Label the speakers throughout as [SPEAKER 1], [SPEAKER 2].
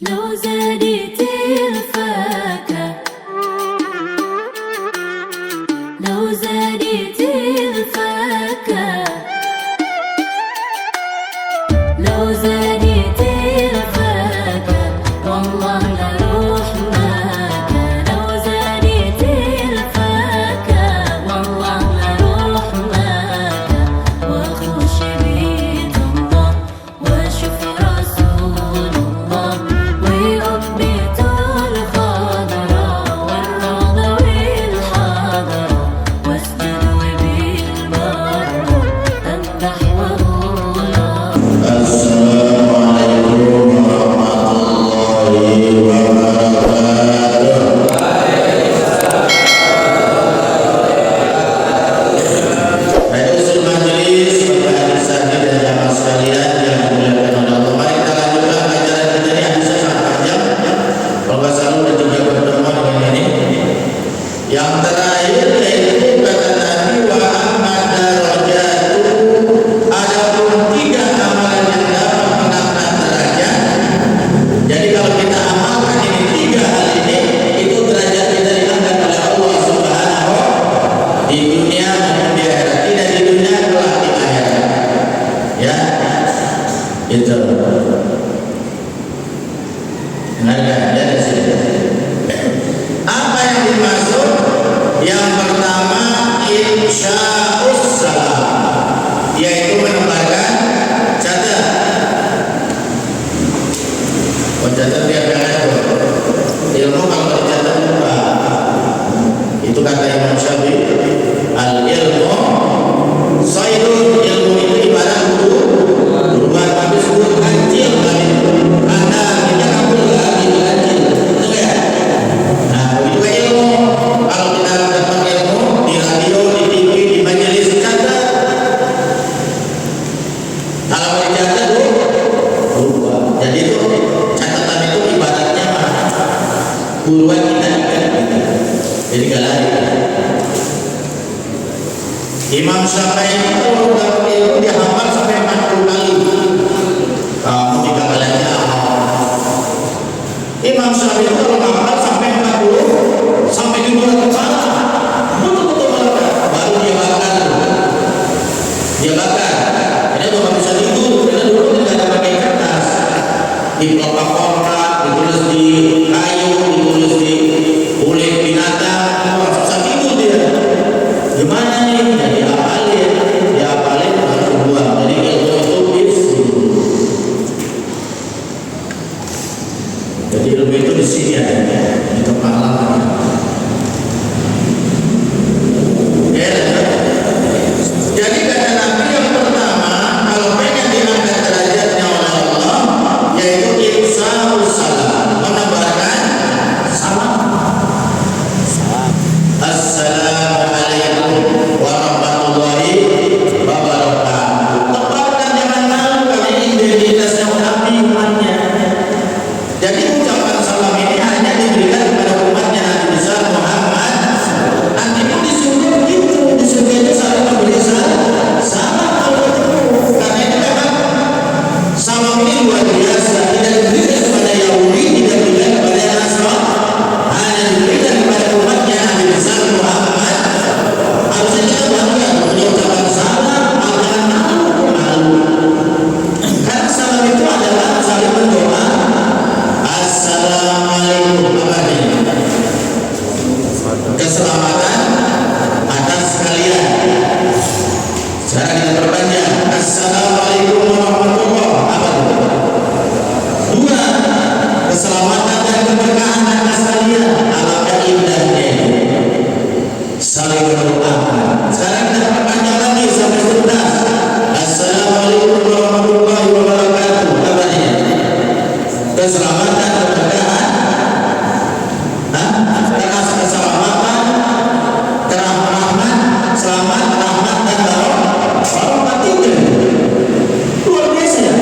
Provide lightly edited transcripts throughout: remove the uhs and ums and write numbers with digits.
[SPEAKER 1] لو زادت الفاكهة لو زادت الفاكهة لو زادت الفاكهة والله لروح مكة لو زادت الفاكهة والله لروح مكة واخش بيت الله واشوف رسول الله وقبة الخضراء والروضة والحضرة واسجد وبالمرة امدح واقول
[SPEAKER 2] السلام عليكم ورحمة الله وبركاته. Hadirin majelis, Bapak Haji Sakit dan jamaah sekalian yang dimuliakan oleh Allah. Mari kita lanjutkan acara kita ini yang sangat panjang. Semoga selalu dan juga bertemu dengan ini. Yang terakhir yaitu kata Nabi wa amma darajatu, adapun tiga amalan yang dapat mengangkat derajat. Jadi kalau kita amalkan ini tiga hal ini, itu derajat kita diangkat oleh Allah Subhanahu di dunia maupun di akhirat. Tidak di dunia, kelak di akhirat. Ya, itu. Dengarkan dari sini. Apa yang dimaksud? Yang pertama insya'us salam, yaitu menebarkan catat. Catat dia jangan ilmu kalau dicatat lupa. Itu kata Imam Syafi'i, al ilmu sayrun, ilmu itu ibarat guru tapi sebut kancil kali. Karena kita kabul lagi kancil. Betul ya? Nah, itu ilmu. Kalau kita dapat ilmu di radio, di TV, di majelis catat. Kalau dicatat lupa. Jadi itu catatan itu ibaratnya buruan kita ikat kita. Jadi galah Imam Syafi'i itu dalam ilmu dia hafal sampai 40 kali. Kamu tiga kali aja. Imam Syafi'i itu kalau hafal sampai 40 sampai 200 kali. Betul-betul melekat. Baru dia bakar. Dia bakar. Ini tuh nggak bisa tidur. Karena dulu tidak ada pakai kertas. Di kotak-kotak, ditulis di kayu, ditulis di kulit binatang. Wah, susah tidur dia. Gimana nih? Jadi apalin baru buang. Jadi ilmu itu isi. Jadi ilmu itu di sini adanya, di tempat lain. Jadi kata Nabi yang pertama, kalau pengen diangkat derajatnya oleh Allah, yaitu insa'us salam, menebarkan salam. Assalamualaikum warahmatullahi wabarakatuh. Tebarkan, jangan malu, karena identitasnya Nabi umatnya. Jadi ucapan salam ini hanya diberikan kepada umatnya Nabi besar Muhammad. Nanti pun disuruh gitu, disuruh itu saling memberi salam kalau itu. Karena itu memang salam ini luar biasa. Tidak diberikan kepada Yahudi, tidak diberikan kepada Nasrani, hanya diberikan kepada umatnya Nabi besar Muhammad. Harusnya kita bangga punya ucapan salam, jangan malu. Karena salam itu adalah saling berdoa. Assalamualaikum keselamatan atas kalian. Sekarang kita perpanjang. Assalamualaikum warahmatullahi wabarakatuh. Dua, keselamatan dan keberkahan atas kalian. Alangkah indahnya saling berdoakan. Sekarang kita perpanjang lagi sampai tuntas. Assalamualaikum warahmatullahi wabarakatuh. Kabarnya keselamatan, keberkahan, termasuk keselamatan, rahmat, selamat, rahmat dan barokah tiga. Luar biasa ya.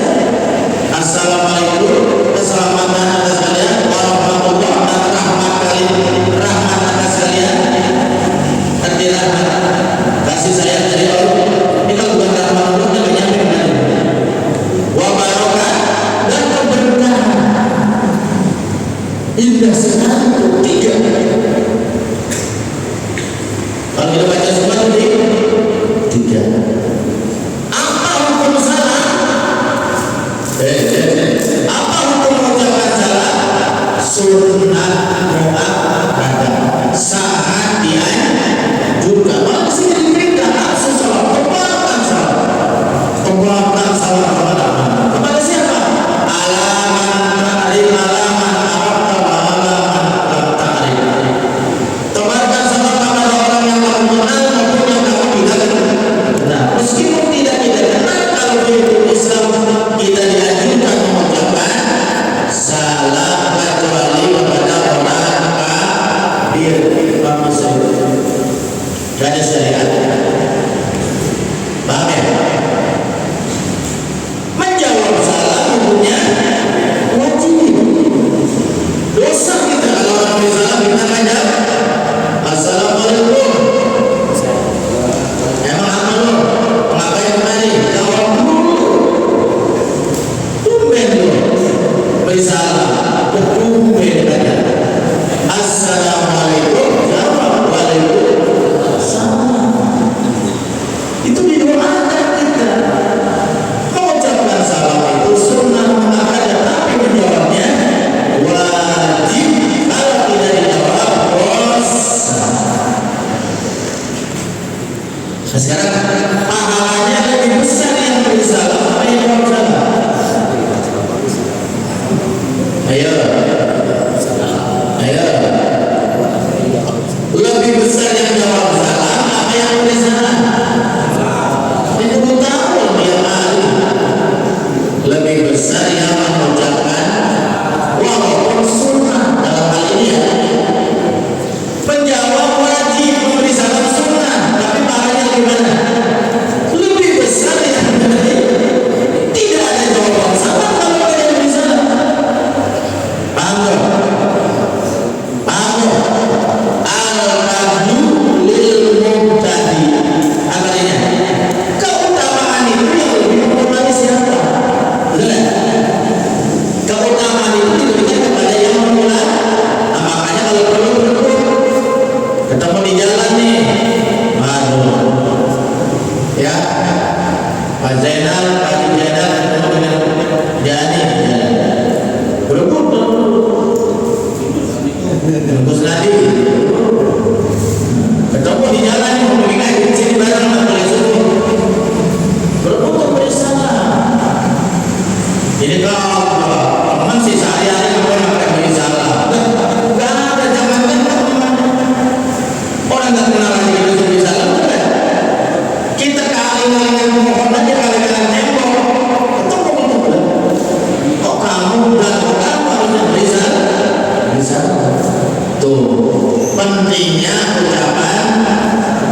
[SPEAKER 2] Assalamualaikum, keselamatan atas kalian, warahmatullahi dan rahmat kalian, rahmat atas kalian. Arti rahmat, kasih sayang dari Allah. Ini kalau bukan rahmat Allah, tidak nyampe. Wa barokah dan keberkahan. Iya sekali tuh, 3. Kalau kita baca semua tadi 3. Apa hukum salah? Apa hukum mengucapkan salah? Sunnah muakkadah, sangat dianjurkan. Malah di sini diperintah langsung salah, kebaikan salah, kebaikan salah kepada siapa? Alaman ta'rif, alaman arafta wa alaman lam ta'rif. Tebarkan salam kepada orang yang kamu kenal maupun yang kamu tidak kenal. Meskipun tidak kenal, kalau di Islam kita dianjurkan mengucapkan salam kecuali kepada orang kafir. Imam Muslim. Gak ada syariat. Paham ya? Menjawab salam hukumnya wajib. Dosa kita kalau orang beri salam kita menjawab assalamualaikum. Emang apa lu? Ngapain kemari? Jawab dulu. Tumben lu beri salam. Tumben aja. Assalamualaikum. Jawab waalaikumsalam. Itu didoakan kita. Mengucapkan salam itu sunnah muakkadah, tapi menjawabnya wajib. Kalau tidak dijawab dosa. Nah, sekarang pahalanya lebih besar yang beri salam apa yang jawab salam? Ayo. Lebih besar yang jawab salam apa yang beri salam? Itu tahu dia ahli. Lebih besar yang mengucapkan walaupun sunnah dalam hal ini ya. Penjawab wajib memberi salam sunnah, tapi pahalanya gimana? Lebih besar yang memberi. Tidak ada jawaban salam kalau ada yang beri salam. Paham gak? Paham gak? Al-qadhu lil mubtadi. Apa artinya? Keutamaan itu yang lebih memulai siapa? Betul gak? Keutamaan itu diberikan kepada yang memulai. Nah, makanya kalau perlu ketemu di jalan nih, aduh, ya, Pak Zainal, Pak Zainal ketemu dengan Jani, berebut, Gus Nadi, ketemu di jalan nih, mau pergi ngaji di sini bareng, nggak boleh suruh, berebut beri salam. Jadi kalau teman sih sehari-hari nggak pernah beri salam, nggak ada zaman teman. Orang nggak kenal lagi itu beri salam, kan? Kita kali-kali mohon aja kali-kali tembok, ketemu betul. Kok kamu udah kamu harusnya beri salam? Beri salam. Tuh pentingnya ucapan.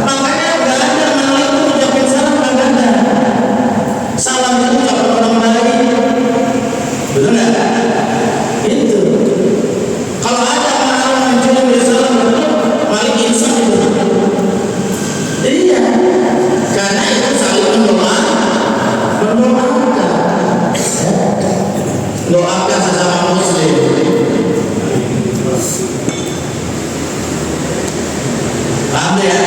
[SPEAKER 2] Makanya nggak ada malah itu ucapin salam nggak ada. Salam itu ucapan orang baik. Betul nggak? Itu. Kalau ada malah muncul beri salam, paling insaf itu. Iya, karena itu saling mendoakan, doakan sesama muslim. Paham ya?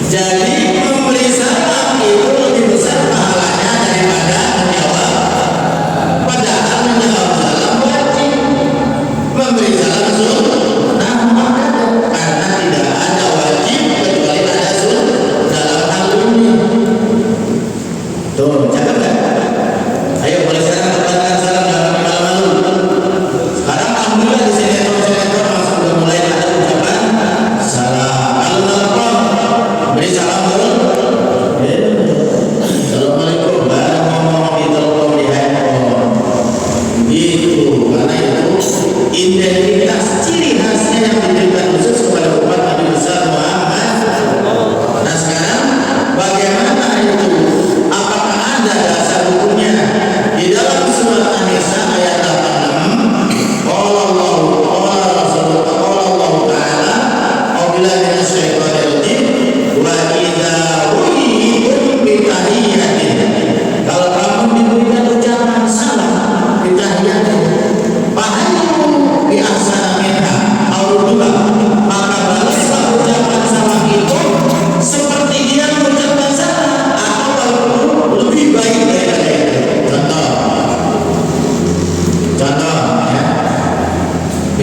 [SPEAKER 2] Jadi memberi salam itu lebih besar pahalanya daripada menjawab. Padahal menjawab salam wajib, memberi salam sunnah muakkadah, karena tidak ada wajib kecuali ada sunnah dalam hal ini. Tuh, cakap kan? Ayo mulai sekarang tebarkan salam dalam malu-malu. Sekarang alhamdulillah di sinetron masuk udah mulai ada ucapan salam. Kalau nelfon beri salam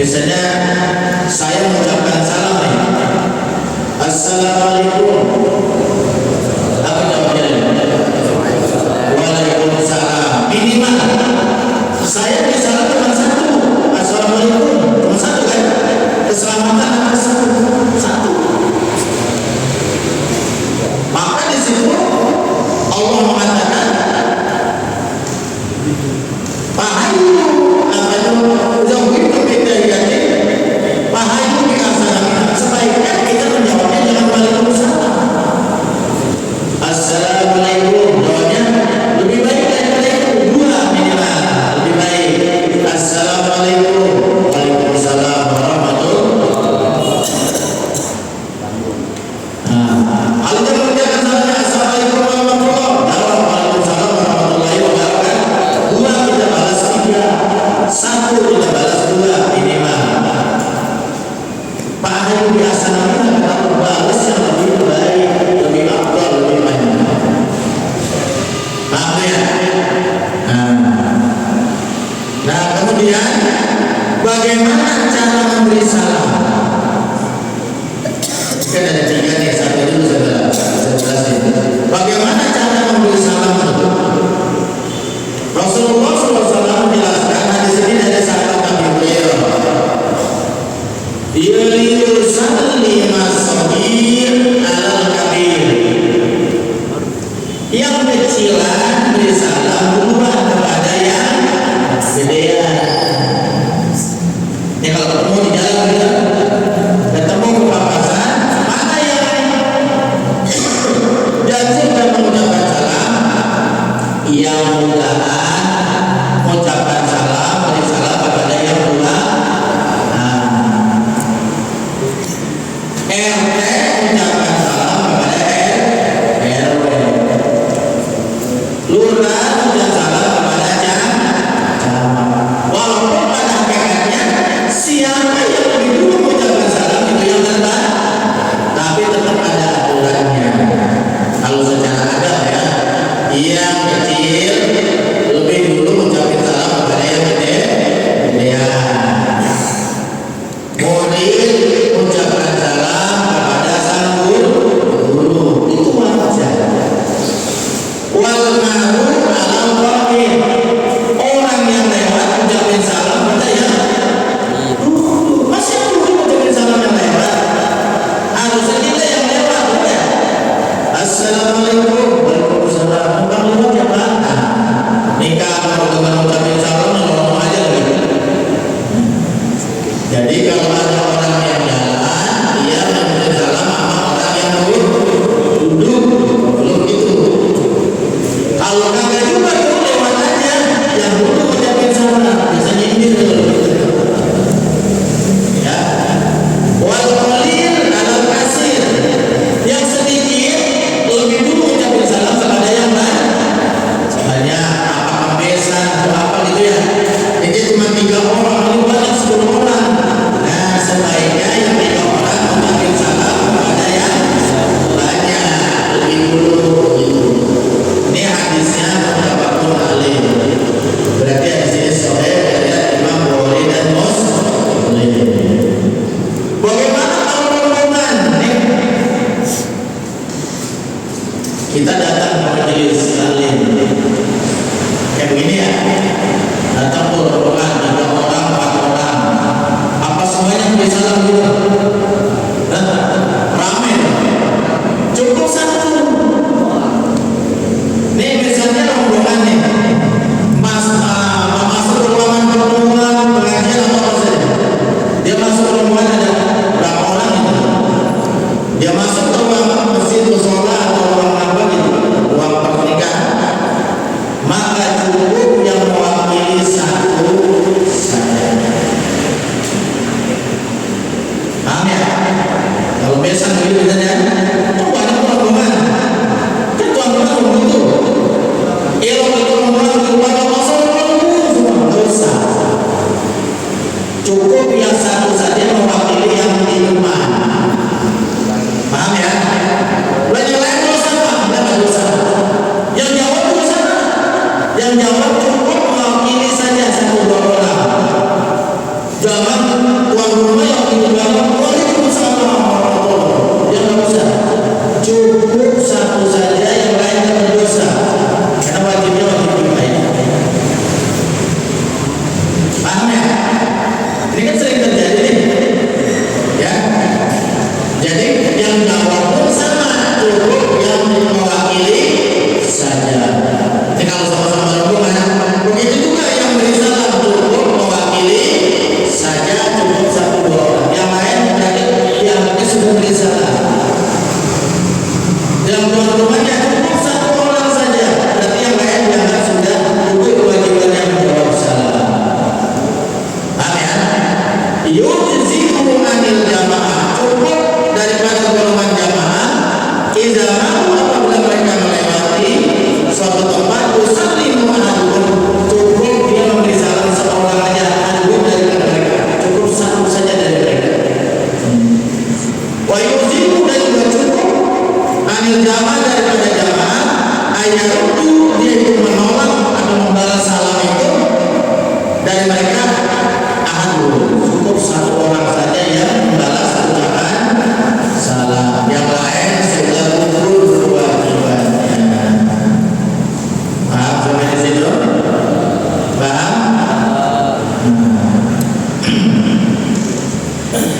[SPEAKER 2] Biasanya saya mengucapkan salam nih. Assalamualaikum. Apa jawabnya? Waalaikumsalam. Minimal saya bisa cuma satu. Assalamualaikum cuma satu kan? Keselamatan apa satu? Maka di situ Allah mengatakan pahayu apa itu jauh itu beda ya. Pahayu biasa sebaiknya kita menjawabnya dengan waalaikumsalam. Assalamualaikum jawabnya lebih baik daripada itu dua minimal lebih baik. Assalamualaikum waalaikumsalam warahmatullahi wabarakatuh. Kalau dia mengucapkan salamnya assalamualaikum warahmatullahi wabarakatuh, waalaikumsalam warahmatullahi wabarakatuh. Dua kita balas tiga, satu kita balas dua minimal. Pahala biasa namanya kalau balas yang lebih baik, lebih afdal, lebih banyak. Paham ya? Nah kemudian bagaimana cara memberi salam? Kan ada tiga nih, satu dulu saya jelasin. Bagaimana cara memberi salam itu? Rasulullah SAW menjelaskan hadis ini dari sahabat Nabi beliau. Yusallimu as-saghir 'alal kabir. Yang kecilan beri salam duluan kepada yang gedean. Ya kalau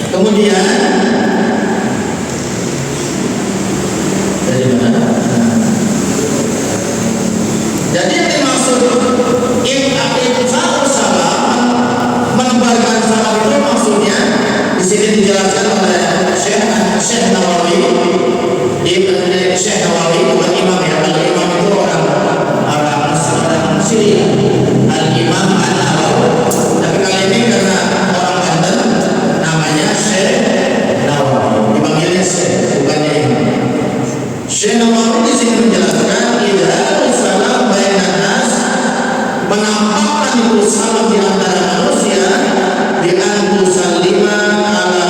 [SPEAKER 2] Kemudian dari mana? Jadi yang dimaksud ifsa'us salam, menebarkan salam itu maksudnya di sini dijelaskan oleh Syekh Nawawi. Syekh Nawawi bukan imam ya, kalau imam itu orang Syria, Al-Imam An-Nawawi. Tapi kali ini karena orang Banten namanya Syekh Nawawi, dipanggilnya Syekh, bukannya imam. Syekh Nawawi di sini menjelaskan idharul salam bainan nas, menampakkan itu salam di antara manusia di an tusallima ala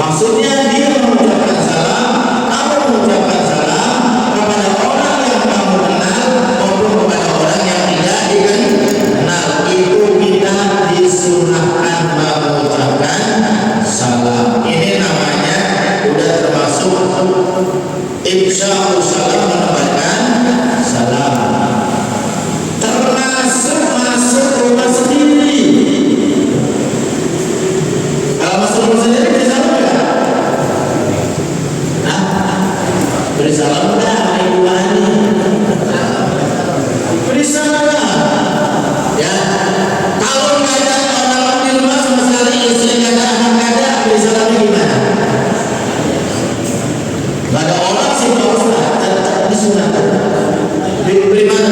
[SPEAKER 2] maksudnya dia mengucapkan salam, kamu mengucapkan salam kepada orang yang kamu kenal maupun kepada orang yang tidak dikenal. Itu kita disunahkan mengucapkan salam. Ini namanya udah termasuk ifsya'us salam, menebarkan salam. Termasuk masuk rumah sendiri. Kalau masuk rumah sendiri beri salam enggak? Beri salam enggak? Ibu Ani. Beri salam ya. Kalau nggak ada orang di rumah sama sekali, istri nggak ada, anak nggak ada, beri salamnya gimana? Nggak ada orang sih Pak Ustaz, tetap disunahkan. Beri mana?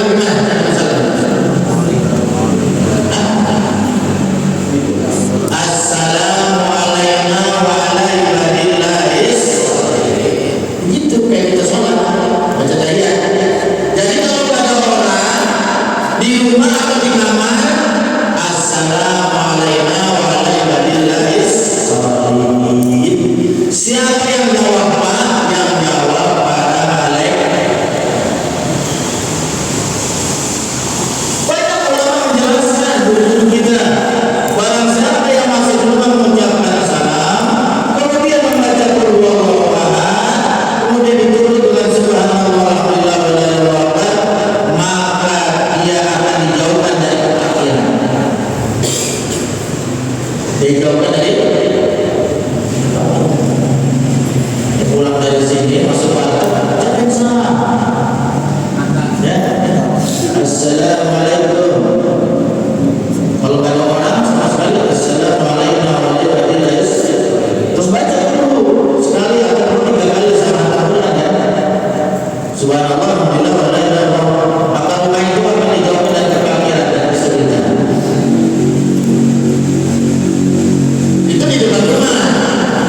[SPEAKER 2] Assalamualaikum warahmatullahi wabarakatuh. Gitu kayak kita sholat baca tahiyat. Jadi kalau ada orang di rumah atau di kamar, Assalamualaikum warahmatullahi wabarakatuh. Siapa yang jawab Pak? Yang jawab para malaikat. Banyak ulama menjelaskan guru kita, barang siapa yang masuk rumah mengucapkan salam, kemudian membaca qul huwallahu ahad, kemudian ditutup dengan subhanallah walhamdulillah wallahu akbar, maka dia akan dijauhkan dari kefakiran. Dijauhkan dari pulang dari sini masuk pada ucapkan salam. Ya. Assalamualaikum. Kalau nggak ada orang sama sekali, Assalamualaikum warahmatullahi wabarakatuh. Terus baca dulu sekali atau 3 kali sama tahun ya. Subhanallah, alhamdulillah, walhamdulillah. Maka rumah itu akan dijauhkan dari kefakiran dan kesulitan. Itu di depan rumah.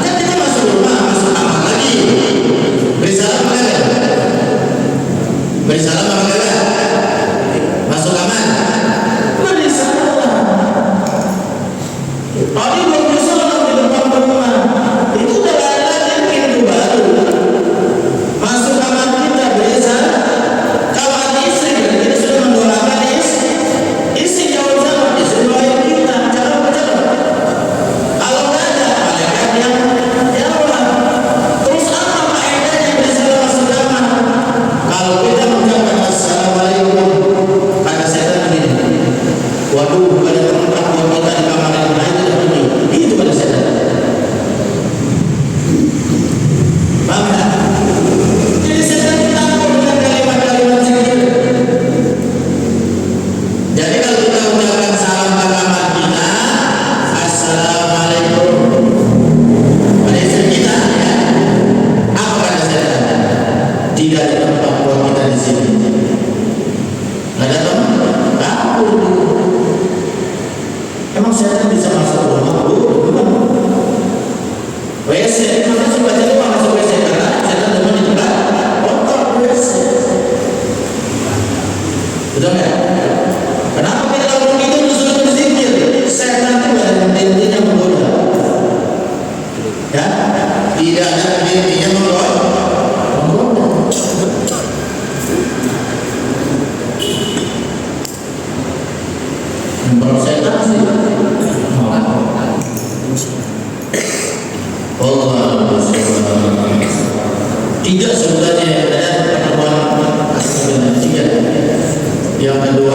[SPEAKER 2] Kan kita masuk rumah, masuk kamar lagi. Beri salam enggak? Beri salam enggak? Masuk kamar. Beri salam. Tadi belum salam di depan rumah. Itu udah ada lagi pintu baru. Masuk kamar kita beri salam. Kalau ada istri, kita sudah mendoakan istri jawab salam, istri doain kita. Jawab. Kalau nggak ada, malaikat yang jawab. Terus apa faedahnya beri salam masuk kamar? Kalau kita mengucapkan assalamualaikum, kata setan begini, waduh, ada tempat buat kita di kamar yang lain tidak bunyi. Yang kedua